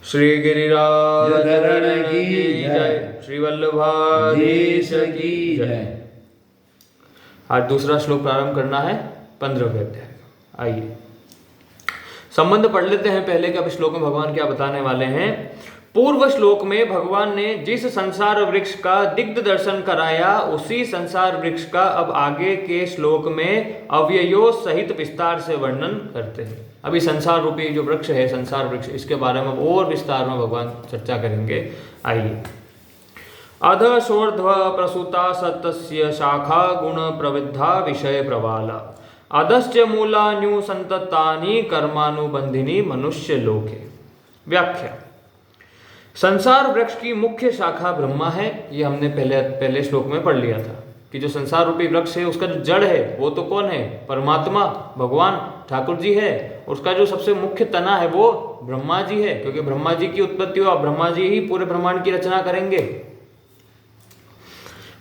श्री गिरिराज धरण की जय, श्री वल्लभाधीश की जय। आज दूसरा श्लोक प्रारंभ करना है 15वें अध्याय का। आइए संबंध पढ़ लेते हैं पहले के। अब श्लोक में भगवान क्या बताने वाले हैं। पूर्व श्लोक में भगवान ने जिस संसार वृक्ष का दिग्ध दर्शन कराया, उसी संसार वृक्ष का अब आगे के श्लोक में अव्ययों सहित विस्तार से वर्णन करते हैं। अभी संसार रूपी जो वृक्ष है, संसार वृक्ष, इसके बारे में और विस्तार में भगवान चर्चा करेंगे। आइए। अध शोर्ध्व प्रसूता सतस्य शाखा गुण प्रविद्धा विषय प्रवाला, अधश्च मूलान्यु संततानि कर्मानुबंधिनी मनुष्य लोके। व्याख्या। संसार वृक्ष की मुख्य शाखा ब्रह्मा है। ये हमने पहले श्लोक में पढ़ लिया था कि जो संसार रूपी वृक्ष है उसका जो जड़ है वो तो कौन है? परमात्मा, भगवान ठाकुर जी है। उसका जो सबसे मुख्य तना है वो ब्रह्मा जी है, क्योंकि ब्रह्मा जी की उत्पत्ति हुआ, ब्रह्मा जी ही पूरे ब्रह्मांड की रचना करेंगे।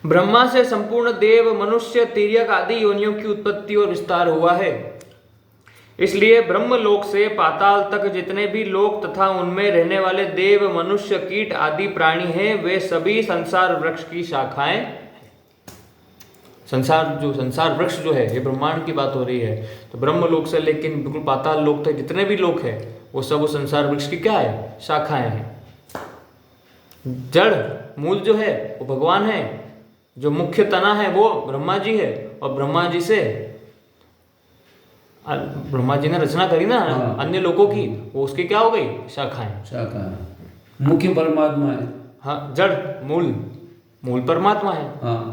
ब्रह्मा से संपूर्ण देव, मनुष्य, तिर्यक आदि योनियों की उत्पत्ति और विस्तार हुआ है। इसलिए ब्रह्म लोक से पाताल तक जितने भी लोक तथा उनमें रहने वाले देव, मनुष्य, कीट आदि प्राणी हैं, वे सभी संसार वृक्ष की शाखाएं हैं। संसार वृक्ष जो है, ये ब्रह्मांड की बात हो रही है। तो ब्रह्म लोक से लेकिन बिल्कुल पाताल लोक तक जितने भी लोक है वो सब उस संसार वृक्ष की क्या है? शाखाएं हैं। जड़ मूल जो है वो भगवान है, जो मुख्य तना है वो ब्रह्मा जी है, और ब्रह्मा जी ने रचना करी ना अन्य लोगों की, वो उसकी क्या हो गई? शाखाएं। मुख्य परमात्मा है। हाँ, जड़ मूल परमात्मा है।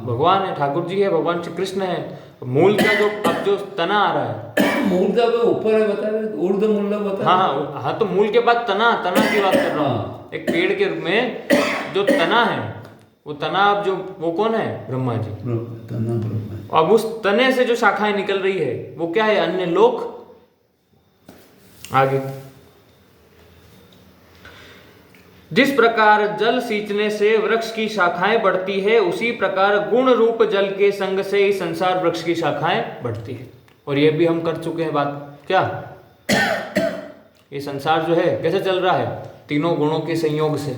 भगवान है, ठाकुर जी है, भगवान श्री कृष्ण है। मूल का जो अब जो तना आ रहा है, मूल का ऊपर है, बता रहे ऊर्ध मूल बता। हाँ, तो मूल के बाद तना की बात कर रहा हूँ। एक पेड़ के रूप में जो तना है, वो तना अब जो वो कौन है? ब्रह्मा जी। अब उस तने से जो शाखाएं निकल रही है वो क्या है? अन्य लोक। आगे। जिस प्रकार जल सींचने से वृक्ष की शाखाएं बढ़ती है, उसी प्रकार गुण रूप जल के संग से ही संसार वृक्ष की शाखाएं बढ़ती है। और ये भी हम कर चुके हैं बात। क्या? ये संसार जो है कैसे चल रहा है? तीनों गुणों के संयोग से,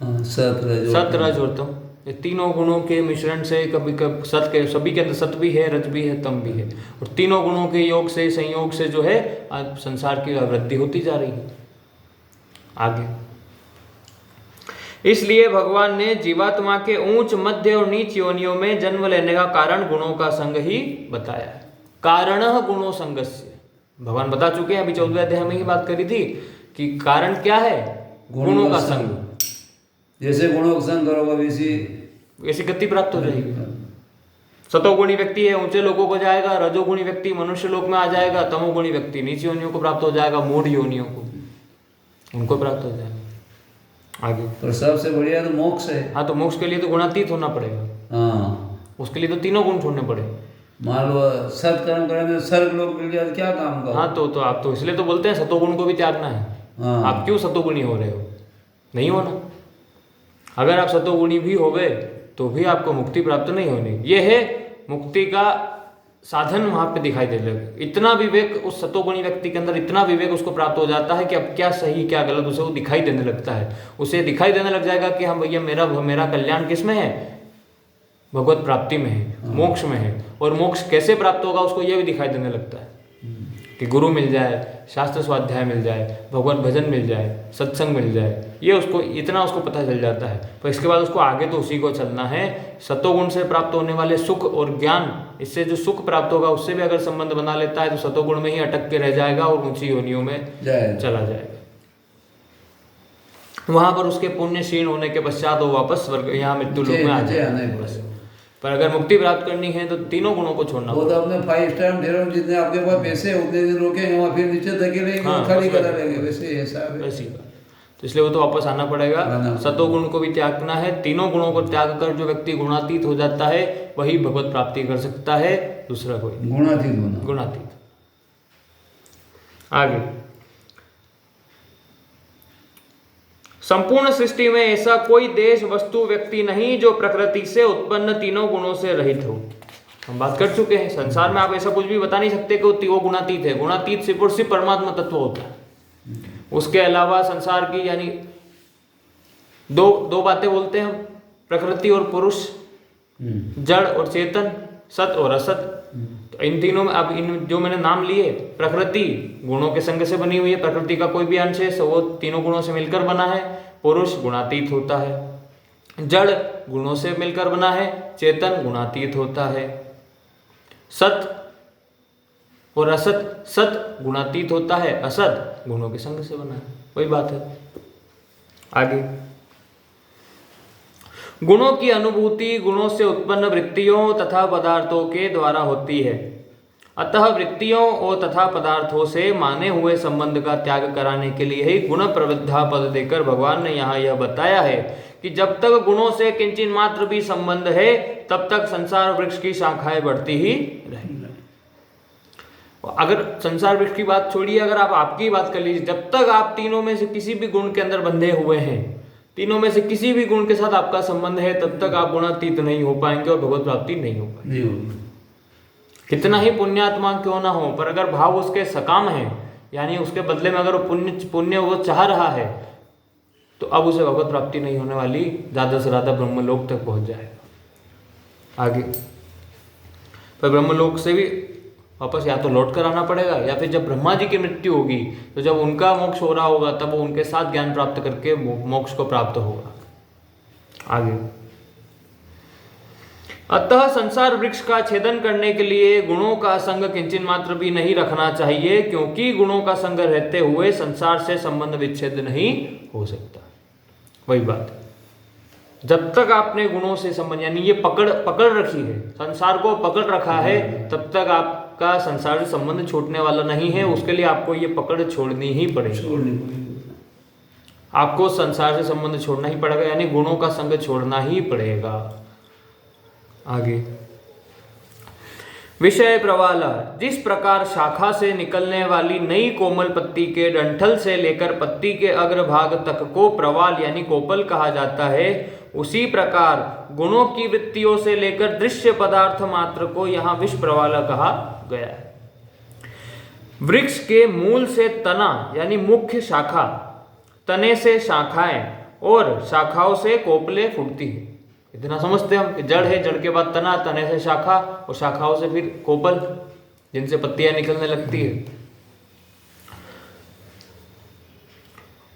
सत रज और तम। ये तीनों गुणों के मिश्रण से, कभी सत के, सभी के अंदर सत भी है, रज भी है, तम भी है, और तीनों गुणों के योग से, संयोग से जो है आज संसार की वृद्धि होती जा रही है। आगे। इसलिए भगवान ने जीवात्मा के ऊंच, मध्य और नीच योनियों में जन्म लेने का कारण गुणों का संग ही बताया है। कारणः गुणों संगस्य। भगवान बता चुके हैं, अभी 14वें अध्याय में ही बात करी थी कि कारण क्या है? गुणों का संग। जैसे गुणों का संग करोगे वैसी गति प्राप्त हो जाएगी। सतोगुणी व्यक्ति है, ऊंचे लोगों को जाएगा। रजोगुणी व्यक्ति मनुष्य लोक में आ जाएगा। तमोगुणी व्यक्ति नीच योनियों को प्राप्त हो जाएगा। मूढ़ योनियों को, उनको प्राप्त हो जाएगा। आगे। पर सबसे बढ़िया तो मोक्ष है। हाँ, तो मोक्ष के लिए तो गुणातीत होना पड़ेगा। हाँ, उसके लिए तो तीनों गुण छोड़ने पड़ेगा। मान लो सत्कर्म करेंगे, स्वर्ग लोक मिल गया, क्या काम का? हाँ, तो आप तो इसलिए तो बोलते हैं सतोगुण को भी त्यागना है। आप क्यों सतोगुणी हो रहे हो? नहीं होना। अगर आप सतोगुणी भी हो गए तो भी आपको मुक्ति प्राप्त नहीं होनी। यह है मुक्ति का साधन वहां पे दिखाई दे लगे। इतना विवेक उस सतोगुणी व्यक्ति के अंदर, इतना विवेक उसको प्राप्त हो जाता है कि अब क्या सही क्या गलत उसे वो दिखाई देने लगता है। उसे दिखाई देने लग जाएगा कि हम भैया मेरा कल्याण किस में है? भगवत प्राप्ति में है, मोक्ष में है। और मोक्ष कैसे प्राप्त होगा उसको ये भी दिखाई देने लगता है कि गुरु मिल जाए, शास्त्र स्वाध्याय मिल जाए, भगवत भजन मिल जाए, सत्संग मिल जाए। ये उसको इतना उसको पता चल जाता है। पर इसके बाद उसको आगे तो उसी को चलना है। सतोगुण से प्राप्त होने वाले सुख और ज्ञान, इससे जो सुख प्राप्त होगा उससे भी अगर संबंध बना लेता है तो सतोगुण में ही अटक के रह जाएगा और ऊंची योनियों में चला जाएगा। वहां पर उसके पुण्य क्षीण होने के पश्चात वो वापस स्वर्ग, यहाँ मृत्यु लोक में आ जाएगा। पर अगर मुक्ति प्राप्त करनी है तो तीनों गुणों को छोड़ना। वो तो अपने 5 स्टार ढेरों जितने आपके पास पैसे उतने दिन रोकेंगे, वहाँ फिर नीचे धकेलेंगे, खाली करा लेंगे। वैसे ऐसा है, वैसी बात। तो इसलिए वो तो वापस आना पड़ेगा। सतोगुण को भी त्यागना है। तीनों गुणों को त्याग कर जो व्यक्ति गुणातीत हो जाता है वही भगवत प्राप्ति कर सकता है, दूसरा कोई गुणातीत। आगे। संपूर्ण सृष्टि में ऐसा कोई देश, वस्तु, व्यक्ति नहीं जो प्रकृति से उत्पन्न तीनों गुणों से रहित हो। हम बात कर चुके हैं, संसार में आप ऐसा कुछ भी बता नहीं सकते कि वो गुणातीत है। गुणातीत सिर्फ और सिर्फ परमात्मा तत्व होता है। उसके अलावा संसार की यानी दो बातें बोलते हैं हम, प्रकृति और पुरुष, जड़ और चेतन, सत और असत। तो इन तीनों में अब इन जो मैंने नाम लिए, प्रकृति गुणों के संग से बनी हुई है, प्रकृति का कोई भी अंश है वो तीनों गुणों से मिलकर बना है। पुरुष गुणातीत होता है, जड़ गुणों से मिलकर बना है, चेतन गुणातीत होता है। सत और असत, सत गुणातीत होता है, असत गुणों के संग से बना है, वही बात है। आगे, गुणों की अनुभूति गुणों से उत्पन्न वृत्तियों तथा पदार्थों के द्वारा होती है। अतः वृत्तियों और तथा पदार्थों से माने हुए संबंध का त्याग कराने के लिए ही गुण प्रवृद्धा पद देकर भगवान ने यहाँ यह बताया है कि जब तक गुणों से किंचित मात्र भी संबंध है तब तक संसार वृक्ष की शाखाएं बढ़ती ही रहेंगी। अगर संसार वृक्ष की बात छोड़िए, अगर आप आपकी बात कर लीजिए, जब तक आप तीनों में से किसी भी गुण के अंदर बंधे हुए हैं, तीनों में से किसी भी गुण के साथ आपका संबंध है, तब तक आप गुणातीत नहीं हो पाएंगे और भगवत प्राप्ति नहीं हो पाएगी। कितना ही पुण्यात्मा क्यों ना हो, पर अगर भाव उसके सकाम है, यानी उसके बदले में अगर पुण्य वो चाह रहा है, तो अब उसे भगवत प्राप्ति नहीं होने वाली, ज्यादा से ज्यादा ब्रह्मलोक तक पहुंच जाएगा। आगे पर ब्रह्मलोक से भी वापस या तो लौट कर आना पड़ेगा, या फिर जब ब्रह्मा जी की मृत्यु होगी तो जब उनका मोक्ष हो रहा होगा तब वो उनके साथ ज्ञान प्राप्त करके मोक्ष को प्राप्त होगा। आगे, अतः संसार वृक्ष का छेदन करने के लिए गुणों का संग किंचित मात्र भी नहीं रखना चाहिए, क्योंकि गुणों का संग रहते हुए संसार से संबंध विच्छेद नहीं हो सकता। वही बात, जब तक आपने गुणों से संबंध यानी ये पकड़ रखी है, संसार को पकड़ रखा है, तब तक आपका संसार से संबंध छूटने वाला नहीं है। उसके लिए आपको ये पकड़ छोड़नी ही पड़ेगी, आपको संसार से संबंध छोड़ना ही पड़ेगा, यानी गुणों का संग छोड़ना ही पड़ेगा। आगे, विषय प्रवाला, जिस प्रकार शाखा से निकलने वाली नई कोमल पत्ती के डंठल से लेकर पत्ती के अग्रभाग तक को प्रवाल यानी कोपल कहा जाता है, उसी प्रकार गुणों की वृत्तियों से लेकर दृश्य पदार्थ मात्र को यहाँ विष प्रवाला कहा गया है। वृक्ष के मूल से तना यानी मुख्य शाखा, तने से शाखाएं और शाखाओं से कोपले फूटती है। इतना समझते हम कि जड़ है, जड़ के बाद तना, तने से शाखा और शाखाओं से फिर कोपल, जिनसे पत्तियां निकलने लगती है,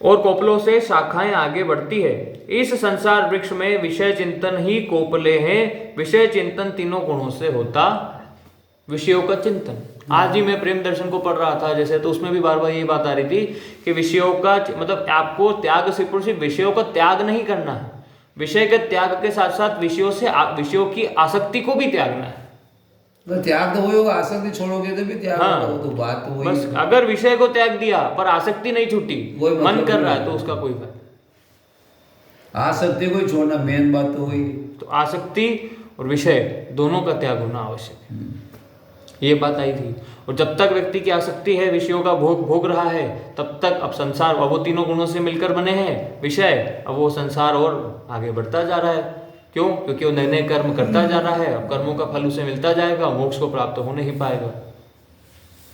और कोपलों से शाखाएं आगे बढ़ती है। इस संसार वृक्ष में विषय चिंतन ही कोपले हैं। विषय चिंतन तीनों गुणों से होता, विषयों का चिंतन। आज ही मैं प्रेम दर्शन को पढ़ रहा था जैसे, तो उसमें भी बार बार यही बात आ रही थी कि विषयों का मतलब आपको त्याग से सिर्फ विषयों का त्याग नहीं करना है, विषय के त्याग के साथ साथ विषयों की आसक्ति को भी त्यागना है। तो त्याग तो वही होगा, आसक्ति छोड़ोगे तो भी त्याग होगा, तो बात तो वही। बस अगर विषय को त्याग दिया पर आसक्ति नहीं छूटी, मन कर रहा है, तो उसका कोई फायदा। आसक्ति को ही छोड़ना मेन बात तो वही। तो आसक्ति और विषय दोनों का त्याग होना आवश्यक है, ये बात आई थी। और जब तक व्यक्ति की आसक्ति है, विषयों का भोग रहा है, तब तक अब संसार, अब वो तीनों गुणों से मिलकर बने हैं विषय, अब वो संसार और आगे बढ़ता जा रहा है। क्यों? क्योंकि वो नए नए कर्म करता जा रहा है, अब कर्मों का फल उसे मिलता जाएगा, मोक्ष को प्राप्त हो नहीं पाएगा।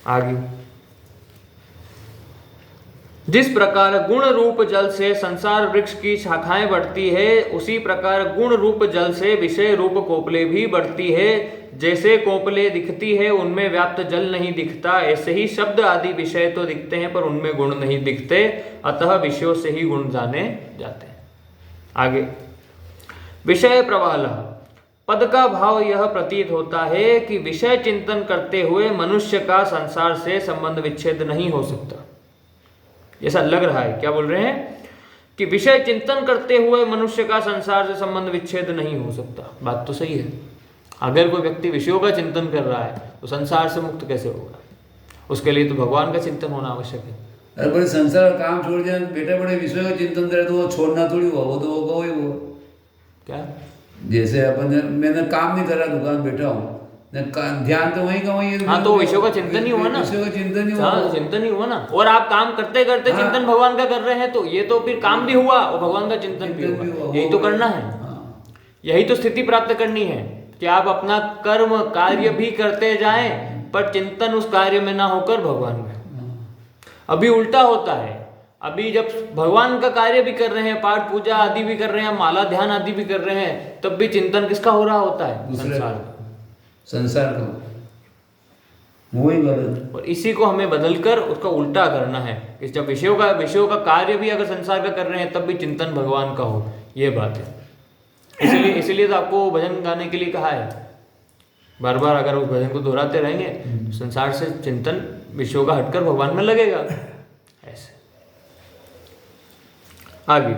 आगे, जिस प्रकार गुण रूप जल से संसार वृक्ष की शाखाएं बढ़ती है, उसी प्रकार गुण रूप जल से विषय रूप कोपले भी बढ़ती है। जैसे कोपले दिखती है उनमें व्याप्त जल नहीं दिखता, ऐसे ही शब्द आदि विषय तो दिखते हैं पर उनमें गुण नहीं दिखते, अतः विषयों से ही गुण जाने जाते हैं। आगे, विषय प्रवाल पद का भाव यह प्रतीत होता है कि विषय चिंतन करते हुए मनुष्य का संसार से संबंध विच्छेद नहीं हो सकता। ऐसा लग रहा है, क्या बोल रहे हैं कि विषय चिंतन करते हुए मनुष्य का संसार से संबंध विच्छेद नहीं हो सकता। बात तो सही है, अगर कोई व्यक्ति विषयों का चिंतन कर रहा है तो संसार से मुक्त कैसे होगा? उसके लिए तो भगवान का चिंतन होना आवश्यक है। अरे बड़े संसार का काम छोड़ दिया, बेटे बड़े विषयों का चिंतन करे तो वो छोड़ना थोड़ी हुआ, वो तो होगा वही वो। क्या? जैसे अपन मैंने काम नहीं करा, दुकान बैठा हूँ, ध्यान तो वही का वही है। हाँ, तो विषयों का चिंतन ही हुआ ना, विषयों का चिंतन ही हुआ। हाँ, चिंतन ही हुआ ना। और आप काम करते करते चिंतन भगवान का कर रहे हैं, तो ये तो फिर काम भी हुआ और भगवान का चिंतन भी हुआ। यही तो करना है, यही तो स्थिति प्राप्त करनी है कि आप अपना कर्म कार्य भी करते जाएं पर चिंतन उस कार्य में ना होकर भगवान में। अभी उल्टा होता है, अभी जब भगवान का कार्य भी कर रहे हैं, पाठ पूजा आदि भी कर रहे हैं, माला ध्यान आदि भी कर रहे हैं, तब भी चिंतन किसका हो रहा होता है? संसार का। वही गलत। और इसी को हमें बदलकर उसका उल्टा करना है कि जब विषयों का कार्य भी अगर संसार का कर रहे हैं, तब भी चिंतन भगवान का हो, ये बात है। इसीलिए तो आपको भजन गाने के लिए कहा है, बार बार अगर उस भजन को दोहराते रहेंगे तो संसार से चिंतन विषयों का हटकर भगवान में लगेगा। ऐसे आगे,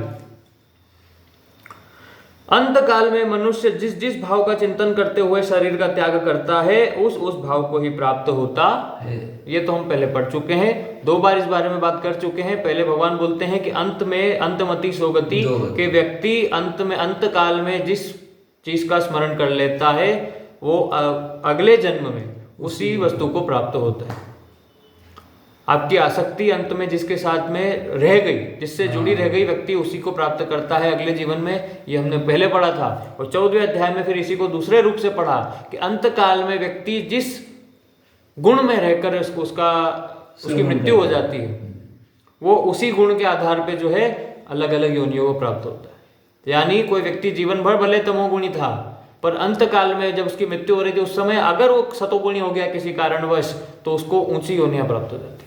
अंत काल में मनुष्य जिस जिस भाव का चिंतन करते हुए शरीर का त्याग करता है, उस भाव को ही प्राप्त होता है। ये तो हम पहले पढ़ चुके हैं, 2 बार इस बारे में बात कर चुके हैं। पहले भगवान बोलते हैं कि अंत में अंतमति सोगति के व्यक्ति अंत काल में जिस चीज का स्मरण कर लेता है, वो अगले जन्म में उसी वस्तु को प्राप्त होता है। आपकी आसक्ति अंत में जिसके साथ में रह गई, जिससे जुड़ी रह गई, व्यक्ति उसी को प्राप्त करता है अगले जीवन में। ये हमने पहले पढ़ा था। और 14वें अध्याय में फिर इसी को दूसरे रूप से पढ़ा कि अंत काल में व्यक्ति जिस गुण में रहकर उसकी मृत्यु हो जाती है, वो उसी गुण के आधार पे जो है अलग अलग योनियों को प्राप्त होता है। यानी कोई व्यक्ति जीवन भर भले तमोगुणी था, पर अंत काल में जब उसकी मृत्यु हो रही थी, उस समय अगर वो सतोगुणी हो गया किसी कारणवश, तो उसको ऊंची योनियां प्राप्त हो जाती,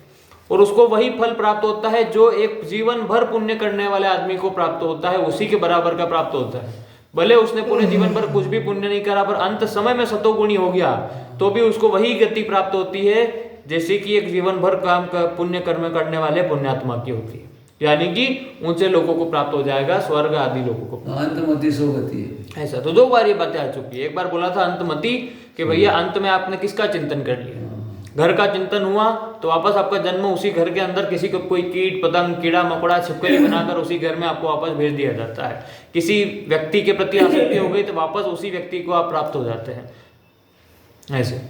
और उसको वही फल प्राप्त होता है जो एक जीवन भर पुण्य करने वाले आदमी को प्राप्त होता है, उसी के बराबर का प्राप्त होता है। भले उसने पूरे जीवन भर कुछ भी पुण्य नहीं करा, पर अंत समय में सतोगुणी हो गया, तो भी उसको वही गति प्राप्त होती है जैसे कि एक जीवन भर काम का पुण्य कर्म करने वाले पुण्यात्मा की होती है। यानी कि ऊंचे लोगों को प्राप्त हो जाएगा, स्वर्ग आदि लोगों को। अंतमति सोगति है ऐसा तो 2 बार ये बातें आ चुकी है। एक बार बोला था अंतमति कि भैया अंत में आपने किसका चिंतन कर लिया, घर का चिंतन हुआ, तो वापस आपका जन्म उसी घर के अंदर किसी को कोई कीट पतंग कीड़ा मकोड़ा छिपकली बनाकर उसी घर में आपको वापस भेज दिया जाता है। किसी व्यक्ति के प्रति आसक्ति हो गई तो वापस उसी व्यक्ति को आप प्राप्त हो जाते हैं। ऐसे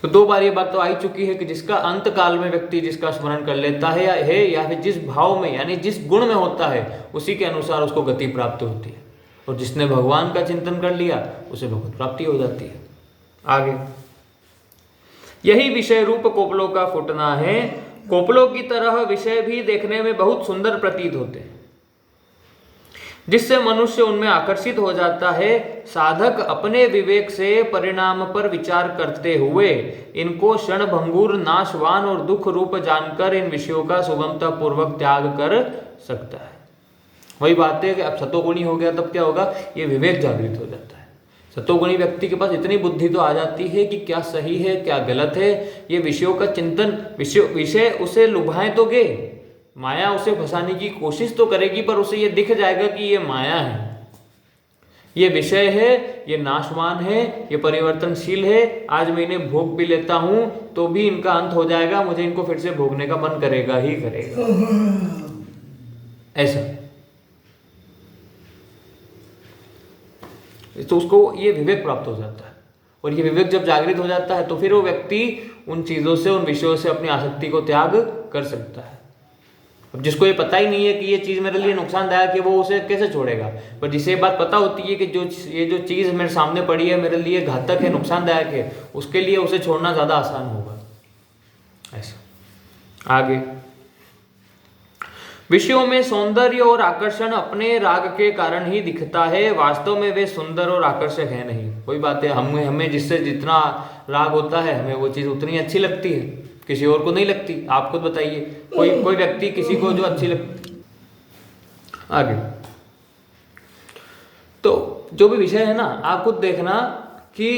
तो 2 बार ये बात तो आ ही चुकी है कि जिसका अंत काल में व्यक्ति जिसका स्मरण कर लेता है या फिर जिस भाव में यानी जिस गुण में होता है, उसी के अनुसार उसको गति प्राप्त होती है। और जिसने भगवान का चिंतन कर लिया, उसे भगवत प्राप्ति हो जाती है। आगे, यही विषय रूप कोपलों का फुटना है। कोपलों की तरह विषय भी देखने में बहुत सुंदर प्रतीत होते हैं, जिससे मनुष्य उनमें आकर्षित हो जाता है। साधक अपने विवेक से परिणाम पर विचार करते हुए इनको क्षणभंगुर, नाशवान और दुख रूप जानकर इन विषयों का सुगमता पूर्वक त्याग कर सकता है। वही बात है कि अब सतोगुणी हो गया तब क्या होगा, ये विवेक जागृत हो जाता है। सतोगुणी व्यक्ति के पास इतनी बुद्धि तो आ जाती है कि क्या सही है क्या गलत है, ये विषयों का चिंतन, विषय उसे लुभाएं तो गे, माया उसे फंसाने की कोशिश तो करेगी, पर उसे ये दिख जाएगा कि ये माया है, ये विषय है, ये नाशवान है, ये परिवर्तनशील है। आज मैं इन्हें भोग भी लेता हूं तो भी इनका अंत हो जाएगा, मुझे इनको फिर से भोगने का मन करेगा ही करेगा। ऐसा तो उसको ये विवेक प्राप्त हो जाता है। और ये विवेक जब जागृत हो जाता है तो फिर वो व्यक्ति उन चीजों से, उन विषयों से अपनी आसक्ति को त्याग कर सकता है। अब जिसको ये पता ही नहीं है कि ये चीज मेरे लिए नुकसानदायक है, वो उसे कैसे छोड़ेगा। पर जिसे ये बात पता होती है कि ये जो चीज मेरे सामने पड़ी है मेरे लिए घातक है, नुकसानदायक है, उसके लिए उसे छोड़ना ज्यादा आसान होगा। ऐसा आगे, विषयों में सौंदर्य और आकर्षण अपने राग के कारण ही दिखता है, वास्तव में वे सुंदर और आकर्षक है नहीं। कोई बात है, हमें जिससे जितना राग होता है हमें वो चीज उतनी अच्छी लगती है, किसी और को नहीं लगती। आप खुद बताइए, कोई व्यक्ति किसी को जो अच्छी लगती। आगे, तो जो भी विषय है ना, आप खुद देखना कि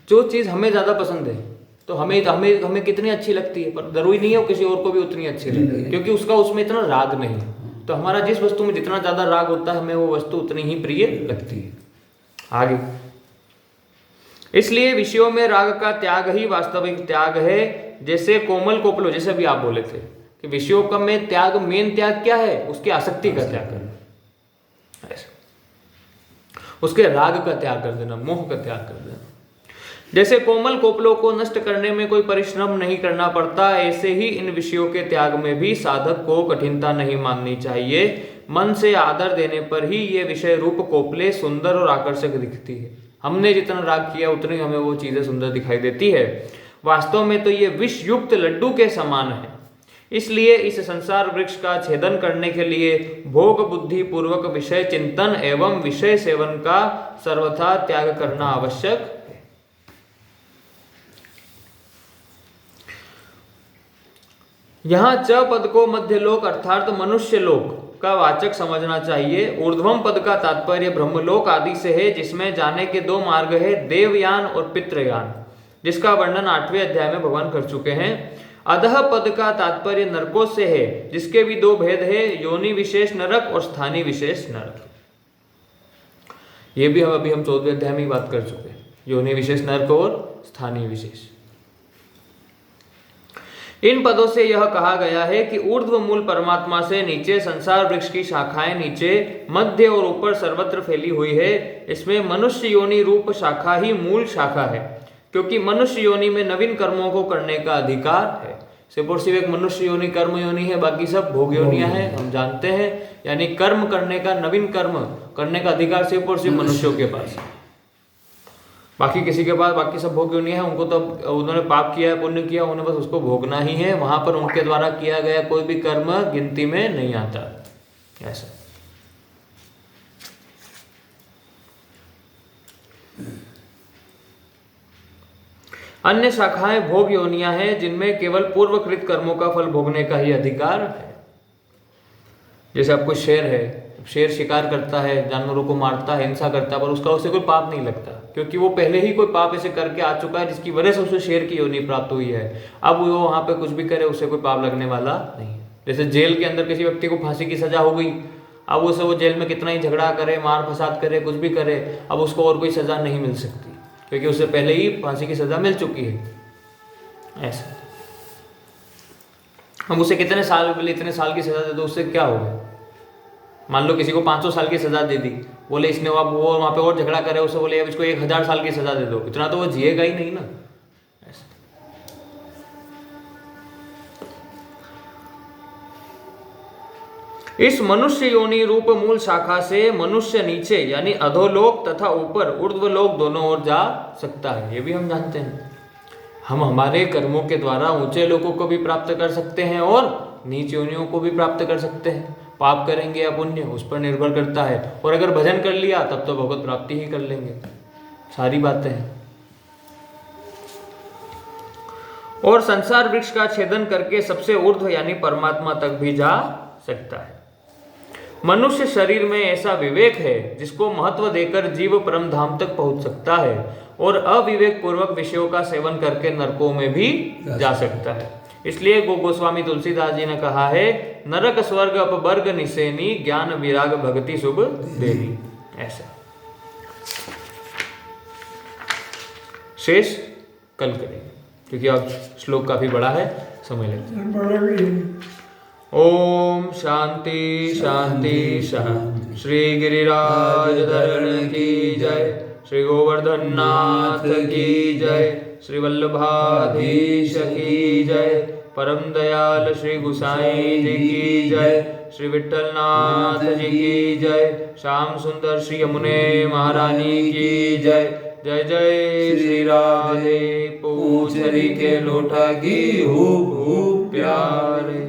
जो चीज हमें ज्यादा पसंद है तो हमें कितनी अच्छी लगती है, पर जरूरी नहीं है किसी और को भी उतनी अच्छी लगती है, क्योंकि उसका उसमें इतना राग नहीं है। तो हमारा जिस वस्तु में जितना ज्यादा राग होता है हमें वो वस्तु उतनी ही प्रिय लगती है। आगे, इसलिए विषयों में राग का त्याग ही वास्तविक त्याग है। जैसे कोमल कोपलो, जैसे अभी आप बोले थे कि विषयों का में त्याग, मेन त्याग क्या है, उसकी आसक्ति का त्याग करना, उसके राग का त्याग कर देना, मोह का त्याग कर देना। जैसे कोमल कोपलों को नष्ट करने में कोई परिश्रम नहीं करना पड़ता, ऐसे ही इन विषयों के त्याग में भी साधक को कठिनता नहीं माननी चाहिए। मन से आदर देने पर ही ये विषय रूप कोपले सुंदर और आकर्षक दिखती है। हमने जितना राग किया उतनी हमें वो चीजें सुंदर दिखाई देती है। वास्तव में तो ये विष युक्त लड्डू के समान है। इसलिए इस संसार वृक्ष का छेदन करने के लिए भोग बुद्धि पूर्वक विषय चिंतन एवं विषय सेवन का सर्वथा त्याग करना आवश्यक है। यहाँ च पद को मध्य लोक अर्थात मनुष्य लोक का वाचक समझना चाहिए। ऊर्ध्वम पद का तात्पर्य ब्रह्मलोक आदि से है, जिसमें जाने के दो मार्ग है, देवयान और पितृयान, जिसका वर्णन 8वें अध्याय में भगवान कर चुके हैं। अधः पद का तात्पर्य नरकों से है, जिसके भी दो भेद है, योनि विशेष नरक और स्थानीय विशेष नरक। ये भी अभी हम 14वें अध्याय में बात कर चुके हैं, योनि विशेष नरक और स्थानीय विशेष। इन पदों से यह कहा गया है कि ऊर्ध्व मूल परमात्मा से नीचे संसार वृक्ष की शाखाएं नीचे, मध्य और ऊपर सर्वत्र फैली हुई है। इसमें मनुष्य योनि रूप शाखा ही मूल शाखा है, क्योंकि मनुष्य योनि में नवीन कर्मों को करने का अधिकार है। सिर्फ और सिर्फ एक मनुष्य योनि कर्म योनि है, बाकी सब भोग योनियां हैं, हम जानते हैं। यानी कर्म करने का, नवीन कर्म करने का अधिकार सिर्फ और सिर्फ मनुष्यों के पास है, बाकी किसी के पास, बाकी सब भोग योनि है। उनको तो उन्होंने पाप किया है, पुण्य किया, उन्हें बस उसको भोगना ही है। वहां पर उनके द्वारा किया गया कोई भी कर्म गिनती में नहीं आता। ऐसा अन्य शाखाएं भोग योनियां हैं, जिनमें केवल पूर्वकृत कर्मों का फल भोगने का ही अधिकार है। जैसे अब कोई शेर है, शेर शिकार करता है, जानवरों को मारता है, हिंसा करता है, पर उसका उसे कोई पाप नहीं लगता, क्योंकि वो पहले ही कोई पाप ऐसे करके आ चुका है जिसकी वजह से उसे शेर की योनि प्राप्त हुई है। अब वो वहां पे कुछ भी करे, उसे कोई पाप लगने वाला नहीं है। जैसे जेल के अंदर किसी व्यक्ति को फांसी की सजा हो गई, अब उसे वो जेल में कितना ही झगड़ा करे, मार फसाद करे, कुछ भी करे, अब उसको और कोई सजा नहीं मिल सकती, क्योंकि उसे पहले ही फांसी की सजा मिल चुकी है। ऐसा हम उसे कितने साल, इतने साल की सजा दे दो, उससे क्या होगा? मान लो किसी को 500 साल की सजा दे दी, बोले इसने वो वहां पे और झगड़ा करे, उसे बोले अब इसको 1000 साल की सजा दे दो, इतना तो वो जिएगा ही नहीं ना। ऐसा इस मनुष्य योनि रूप मूल शाखा से मनुष्य नीचे यानी अधोलोक तथा ऊपर ऊर्ध्वलोक दोनों ओर जा सकता है। ये भी हम जानते हैं। हम हमारे कर्मों के द्वारा ऊंचे लोकों को भी प्राप्त कर सकते हैं और नीच योनियों को भी प्राप्त कर सकते हैं। पाप करेंगे या पुण्य, उस पर निर्भर करता है। और अगर भजन कर लिया तब तो भगवत प्राप्ति ही कर लेंगे। सारी बातें हैं। और संसार वृक्ष का छेदन करके सबसे ऊर्ध्व यानी परमात्मा तक भी जा सकता है। मनुष्य शरीर में ऐसा विवेक है जिसको महत्व देकर जीव परम धाम तक पहुंच सकता है और अविवेक पूर्वक विषयों का सेवन करके नरकों में भी जा सकता है। इसलिए गोस्वामी तुलसीदास जी ने कहा है, नरक स्वर्ग अपवर्ग निसेनी, ज्ञान विराग भक्ति शुभ देनी। ऐसा शेष कल करेंगे, क्योंकि अब श्लोक काफी बड़ा है, समय लगेगा। ओम शांति शांति शांति। श्री गिरिराज धरण की जय, श्री गोवर्धन नाथ की जय, श्री वल्लभाधीश की जय, परम दयाल श्री गुसाई जी की जय, श्री विठ्ठल नाथ जी की जय, श्याम सुंदर श्री यमुने महारानी की जय। जय जय श्री राधे, पूछ हरि के लोटा की खूब खूब प्यारे।